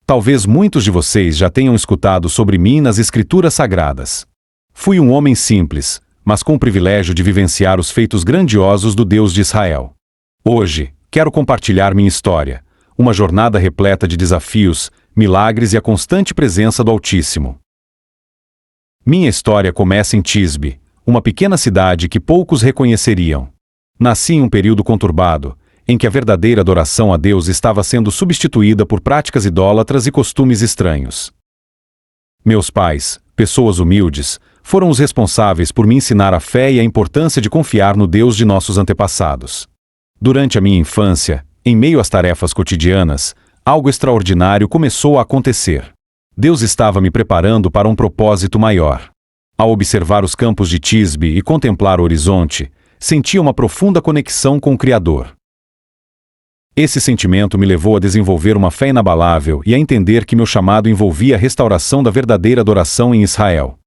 Talvez muitos de vocês já tenham escutado sobre mim nas Escrituras Sagradas. Fui um homem simples, mas com o privilégio de vivenciar os feitos grandiosos do Deus de Israel. Hoje, quero compartilhar minha história, uma jornada repleta de desafios, milagres e a constante presença do Altíssimo. Minha história começa em Tisbe, uma pequena cidade que poucos reconheceriam. Nasci em um período conturbado, em que a verdadeira adoração a Deus estava sendo substituída por práticas idólatras e costumes estranhos. Meus pais, pessoas humildes, foram os responsáveis por me ensinar a fé e a importância de confiar no Deus de nossos antepassados. Durante a minha infância, em meio às tarefas cotidianas, algo extraordinário começou a acontecer. Deus estava me preparando para um propósito maior. Ao observar os campos de Tisbe e contemplar o horizonte, sentia uma profunda conexão com o Criador. Esse sentimento me levou a desenvolver uma fé inabalável e a entender que meu chamado envolvia a restauração da verdadeira adoração em Israel.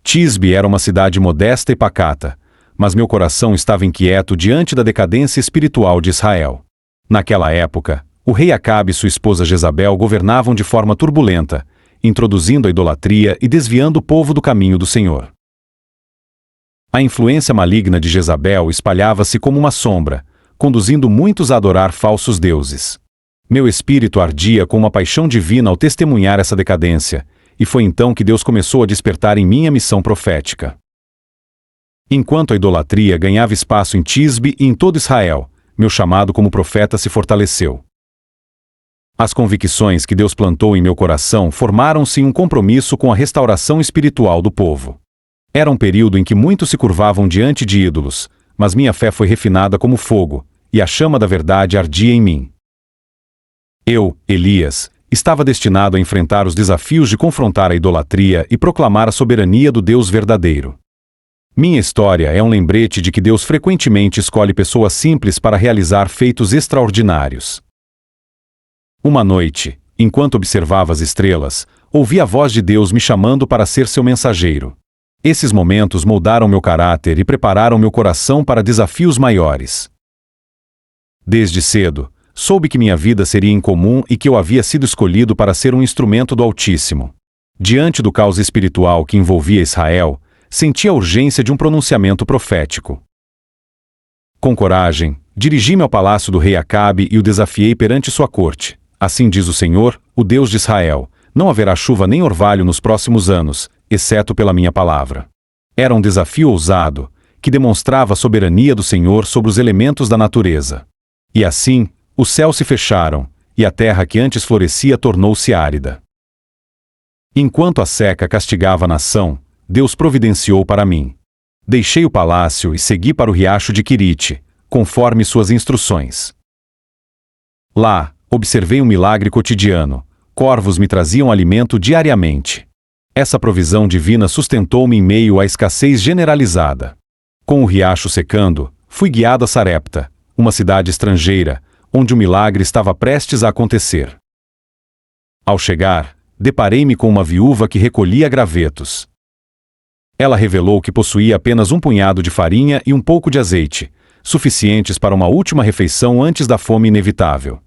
Tisbe era uma cidade modesta e pacata, mas meu coração estava inquieto diante da decadência espiritual de Israel. Naquela época, o rei Acabe e sua esposa Jezabel governavam de forma turbulenta, introduzindo a idolatria e desviando o povo do caminho do Senhor. A influência maligna de Jezabel espalhava-se como uma sombra, conduzindo muitos a adorar falsos deuses. Meu espírito ardia com uma paixão divina ao testemunhar essa decadência, e foi então que Deus começou a despertar em mim a missão profética. Enquanto a idolatria ganhava espaço em Tisbe e em todo Israel, meu chamado como profeta se fortaleceu. As convicções que Deus plantou em meu coração formaram-se em um compromisso com a restauração espiritual do povo. Era um período em que muitos se curvavam diante de ídolos, mas minha fé foi refinada como fogo, e a chama da verdade ardia em mim. Eu, Elias, estava destinado a enfrentar os desafios de confrontar a idolatria e proclamar a soberania do Deus verdadeiro. Minha história é um lembrete de que Deus frequentemente escolhe pessoas simples para realizar feitos extraordinários. Uma noite, enquanto observava as estrelas, ouvi a voz de Deus me chamando para ser seu mensageiro. Esses momentos moldaram meu caráter e prepararam meu coração para desafios maiores. Desde cedo, soube que minha vida seria incomum e que eu havia sido escolhido para ser um instrumento do Altíssimo. Diante do caos espiritual que envolvia Israel, senti a urgência de um pronunciamento profético. Com coragem, dirigi-me ao palácio do rei Acabe e o desafiei perante sua corte. Assim diz o Senhor, o Deus de Israel: não haverá chuva nem orvalho nos próximos anos, exceto pela minha palavra. Era um desafio ousado, que demonstrava a soberania do Senhor sobre os elementos da natureza. E assim, os céus se fecharam, e a terra que antes florescia tornou-se árida. Enquanto a seca castigava a nação, Deus providenciou para mim. Deixei o palácio e segui para o riacho de Quirite, conforme suas instruções. Lá, observei um milagre cotidiano. Corvos me traziam alimento diariamente. Essa provisão divina sustentou-me em meio à escassez generalizada. Com o riacho secando, fui guiado a Sarepta, uma cidade estrangeira, onde o milagre estava prestes a acontecer. Ao chegar, deparei-me com uma viúva que recolhia gravetos. Ela revelou que possuía apenas um punhado de farinha e um pouco de azeite, suficientes para uma última refeição antes da fome inevitável.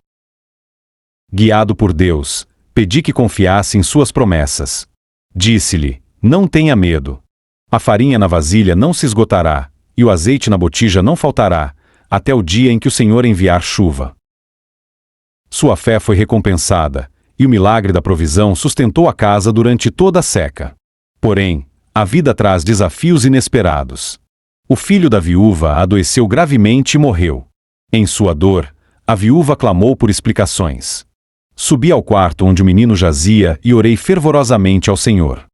Guiado por Deus, pedi que confiasse em suas promessas. Disse-lhe: não tenha medo. A farinha na vasilha não se esgotará, e o azeite na botija não faltará, até o dia em que o Senhor enviar chuva. Sua fé foi recompensada, e o milagre da provisão sustentou a casa durante toda a seca. Porém, a vida traz desafios inesperados. O filho da viúva adoeceu gravemente e morreu. Em sua dor, a viúva clamou por explicações. Subi ao quarto onde o menino jazia e orei fervorosamente ao Senhor.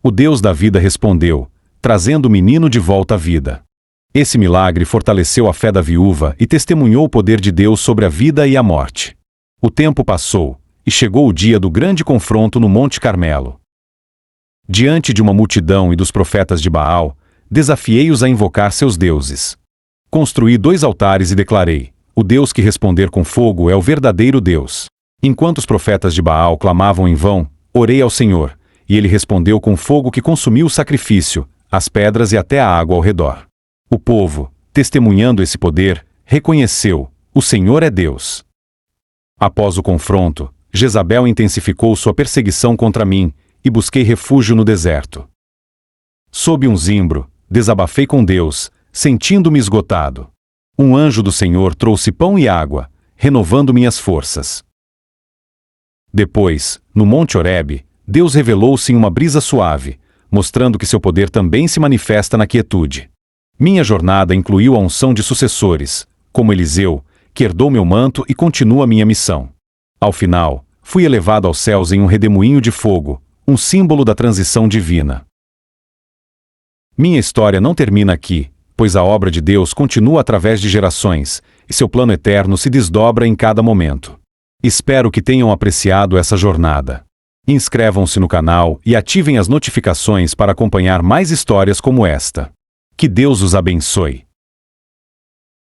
O Deus da vida respondeu, trazendo o menino de volta à vida. Esse milagre fortaleceu a fé da viúva e testemunhou o poder de Deus sobre a vida e a morte. O tempo passou, e chegou o dia do grande confronto no Monte Carmelo. Diante de uma multidão e dos profetas de Baal, desafiei-os a invocar seus deuses. Construí 2 altares e declarei: o Deus que responder com fogo é o verdadeiro Deus. Enquanto os profetas de Baal clamavam em vão, orei ao Senhor, e ele respondeu com fogo que consumiu o sacrifício, as pedras e até a água ao redor. O povo, testemunhando esse poder, reconheceu: o Senhor é Deus. Após o confronto, Jezabel intensificou sua perseguição contra mim, e busquei refúgio no deserto. Sob um zimbro, desabafei com Deus, sentindo-me esgotado. Um anjo do Senhor trouxe pão e água, renovando minhas forças. Depois, no Monte Horebe, Deus revelou-se em uma brisa suave, mostrando que seu poder também se manifesta na quietude. Minha jornada incluiu a unção de sucessores, como Eliseu, que herdou meu manto e continua minha missão. Ao final, fui elevado aos céus em um redemoinho de fogo, um símbolo da transição divina. Minha história não termina aqui, pois a obra de Deus continua através de gerações, e seu plano eterno se desdobra em cada momento. Espero que tenham apreciado essa jornada. Inscrevam-se no canal e ativem as notificações para acompanhar mais histórias como esta. Que Deus os abençoe.